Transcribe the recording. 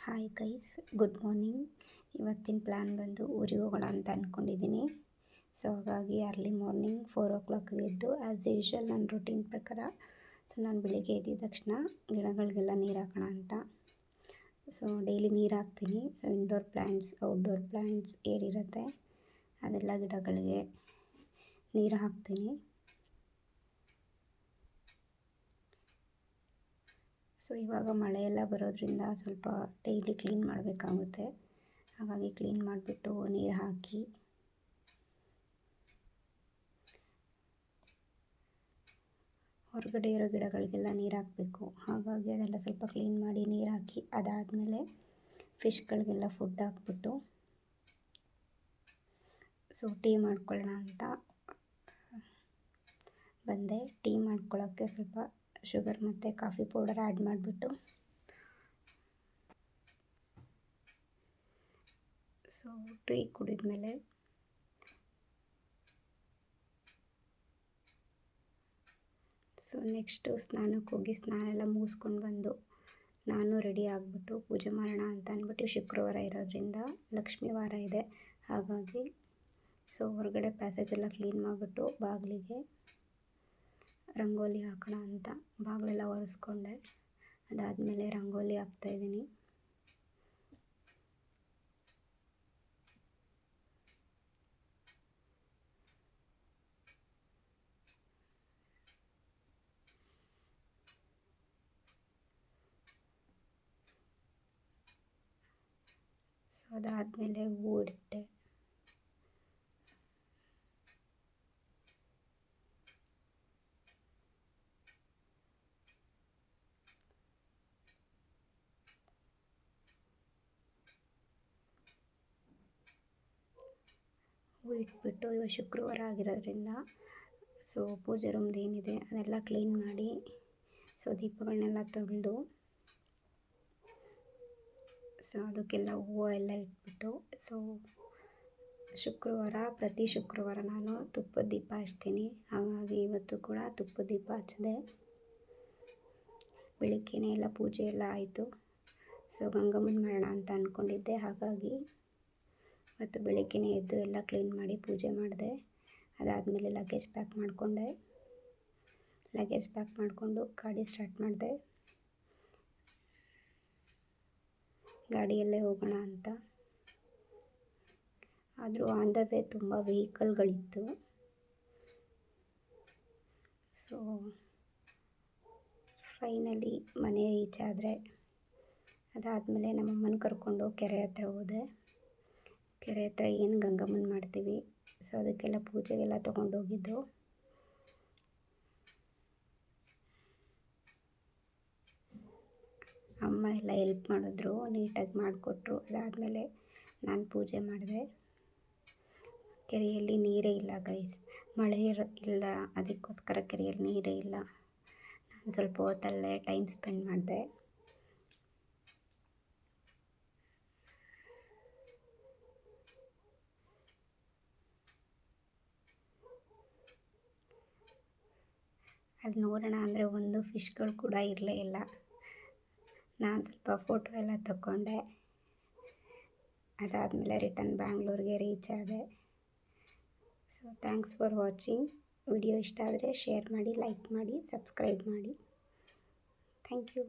Hi guys, good morning. ಇವತ್ತಿನ plan ಬಂದು ಊರಿಗೆ ಹೋಗೋಣ ಅಂತ ಅಂದ್ಕೊಂಡಿದ್ದೀನಿ. ಸೊ ಹಾಗಾಗಿ ಅರ್ಲಿ ಮಾರ್ನಿಂಗ್ 4 o'clock ಎದ್ದು ಆ್ಯಸ್ ಯೂಶ್ವಲ್ ನನ್ನ ರೂಟೀನ್ ಪ್ರಕಾರ ನಾನು ಬೆಳಿಗ್ಗೆ ಎದ್ದಿದ ತಕ್ಷಣ ಗಿಡಗಳಿಗೆಲ್ಲ ನೀರು ಹಾಕೋಣ ಅಂತ. ಸೊ ಡೈಲಿ ನೀರು ಹಾಕ್ತೀನಿ. So indoor plants, outdoor plants ಏನಿರುತ್ತೆ ಅದೆಲ್ಲ ಗಿಡಗಳಿಗೆ ನೀರು ಹಾಕ್ತೀನಿ. ಸೊ ಇವಾಗ ಮಳೆ ಎಲ್ಲ ಬರೋದ್ರಿಂದ ಸ್ವಲ್ಪ ಡೈಲಿ ಕ್ಲೀನ್ ಮಾಡಬೇಕಾಗುತ್ತೆ. ಹಾಗಾಗಿ ಕ್ಲೀನ್ ಮಾಡಿಬಿಟ್ಟು ನೀರು ಹಾಕಿ ಹೊರಗಡೆ ಇರೋ ಗಿಡಗಳಿಗೆಲ್ಲ ನೀರು ಹಾಕಬೇಕು. ಹಾಗಾಗಿ ಅದೆಲ್ಲ ಸ್ವಲ್ಪ ಕ್ಲೀನ್ ಮಾಡಿ ನೀರು ಹಾಕಿ ಅದಾದಮೇಲೆ ಫಿಶ್ಗಳಿಗೆಲ್ಲ ಫುಡ್ ಹಾಕ್ಬಿಟ್ಟು ಸೊ ಟೀ ಮಾಡ್ಕೊಳ್ಳೋಣ ಅಂತ ಬಂದೆ. ಟೀ ಮಾಡ್ಕೊಳ್ಳೋಕ್ಕೆ ಸ್ವಲ್ಪ ಶುಗರ್ ಮತ್ತು ಕಾಫಿ ಪೌಡರ್ ಆ್ಯಡ್ ಮಾಡಿಬಿಟ್ಟು ಸೊ ಟೀ ಕುಡಿದ್ಮೇಲೆ ಸೊ ನೆಕ್ಸ್ಟು ಸ್ನಾನಕ್ಕೆ ಹೋಗಿ ಸ್ನಾನ ಎಲ್ಲ ಮುಗಿಸ್ಕೊಂಡು ಬಂದು ನಾನು ರೆಡಿ ಆಗಿಬಿಟ್ಟು ಪೂಜೆ ಮಾಡೋಣ ಅಂತ ಅಂದ್ಬಿಟ್ಟು ಶುಕ್ರವಾರ ಇರೋದ್ರಿಂದ ಲಕ್ಷ್ಮೀ ವಾರ ಇದೆ. ಹಾಗಾಗಿ ಸೊ ಹೊರಗಡೆ ಪ್ಯಾಸೇಜ್ ಎಲ್ಲ ಕ್ಲೀನ್ ಮಾಡಿಬಿಟ್ಟು ಬಾಗಿಲಿಗೆ ರಂಗೋಲಿ ಹಾಕೋಣ ಅಂತ ಬಾಗಿಲೆಲ್ಲ ಒರೆಸ್ಕೊಂಡೆ. ಅದಾದಮೇಲೆ ರಂಗೋಲಿ ಹಾಕ್ತಾಯಿದ್ದೀನಿ. ಸೊ ಅದಾದಮೇಲೆ ಹೂವು ಇಡುತ್ತೆ. ಹೂವು ಇಟ್ಬಿಟ್ಟು ಇವಾಗ ಶುಕ್ರವಾರ ಆಗಿರೋದ್ರಿಂದ ಸೊ ಪೂಜೆ ರೂಮ್ದು ಏನಿದೆ ಅದೆಲ್ಲ ಕ್ಲೀನ್ ಮಾಡಿ ಸೊ ದೀಪಗಳನ್ನೆಲ್ಲ ತೊಳೆದು ಸೊ ಅದಕ್ಕೆಲ್ಲ ಹೂವು ಎಲ್ಲ ಇಟ್ಬಿಟ್ಟು ಸೊ ಪ್ರತಿ ಶುಕ್ರವಾರ ನಾನು ತುಪ್ಪದ ದೀಪ ಹಚ್ತೀನಿ. ಹಾಗಾಗಿ ಇವತ್ತು ಕೂಡ ತುಪ್ಪದ ದೀಪ ಹಚ್ಚಿದೆ. ಬೆಳಿಗ್ಗೆನೇ ಎಲ್ಲ ಪೂಜೆ ಎಲ್ಲ ಆಯಿತು. ಸೊ ಗಂಗಮ್ಮನ ಮಾಡೋಣ ಅಂತ ಅಂದ್ಕೊಂಡಿದ್ದೆ. ಹಾಗಾಗಿ ಇವತ್ತು ಬೆಳಿಗ್ಗೆನೇ ಎದ್ದು ಎಲ್ಲ ಕ್ಲೀನ್ ಮಾಡಿ ಪೂಜೆ ಮಾಡಿದೆ. ಅದಾದಮೇಲೆ ಲಗೇಜ್ ಪ್ಯಾಕ್ ಮಾಡಿಕೊಂಡೆ. ಲಗೇಜ್ ಪ್ಯಾಕ್ ಮಾಡಿಕೊಂಡು ಗಾಡಿ ಸ್ಟಾರ್ಟ್ ಮಾಡಿದೆ. ಗಾಡಿಯಲ್ಲೇ ಹೋಗೋಣ ಅಂತ. ಆದರೂ ಆನ್ ದ ವೇ ತುಂಬ ವೆಹಿಕಲ್ಗಳಿತ್ತು. ಸೊ ಫೈನಲಿ ಮನೆ ರೀಚ್ ಆದರೆ ಅದಾದಮೇಲೆ ನಮ್ಮಮ್ಮನ ಕರ್ಕೊಂಡು ಕೆರೆ ಹತ್ರ ಹೋದೆ. ಕೆರೆ ಹತ್ರ ಏನು ಗಂಗಮ್ಮನ ಮಾಡ್ತೀವಿ ಸೊ ಅದಕ್ಕೆಲ್ಲ ಪೂಜೆಗೆಲ್ಲ ತೊಗೊಂಡೋಗಿದ್ದು. ಅಮ್ಮ ಎಲ್ಲ ಹೆಲ್ಪ್ ಮಾಡಿದ್ರು, ನೀಟಾಗಿ ಮಾಡಿಕೊಟ್ರು. ಅದಾದಮೇಲೆ ನಾನು ಪೂಜೆ ಮಾಡಿದೆ. ಕೆರೆಯಲ್ಲಿ ನೀರೇ ಇಲ್ಲ ಗೈಸ್, ಮಳೆ ಇಲ್ಲ, ಅದಕ್ಕೋಸ್ಕರ ಕೆರೆಯಲ್ಲಿ ನೀರೇ ಇಲ್ಲ. ನಾನು ಸ್ವಲ್ಪ ಹೊತ್ತಲ್ಲೇ ಟೈಮ್ ಸ್ಪೆಂಡ್ ಮಾಡಿದೆ. ಅಲ್ಲಿ ನೋಡೋಣ ಅಂದರೆ ಒಂದು ಫಿಶ್ಗಳು ಕೂಡ ಇರಲೇ ಇಲ್ಲ. ನಾನು ಸ್ವಲ್ಪ ಫೋಟೋ ಎಲ್ಲ ತಗೊಂಡೆ. ಅದಾದಮೇಲೆ ರಿಟರ್ನ್ ಬ್ಯಾಂಗ್ಳೂರಿಗೆ ರೀಚ್ ಆದೆ. So thanks for watching. Video ಇಷ್ಟ ಆದರೆ ಶೇರ್ ಮಾಡಿ, ಲೈಕ್ ಮಾಡಿ, ಸಬ್ಸ್ಕ್ರೈಬ್ ಮಾಡಿ. Thank you.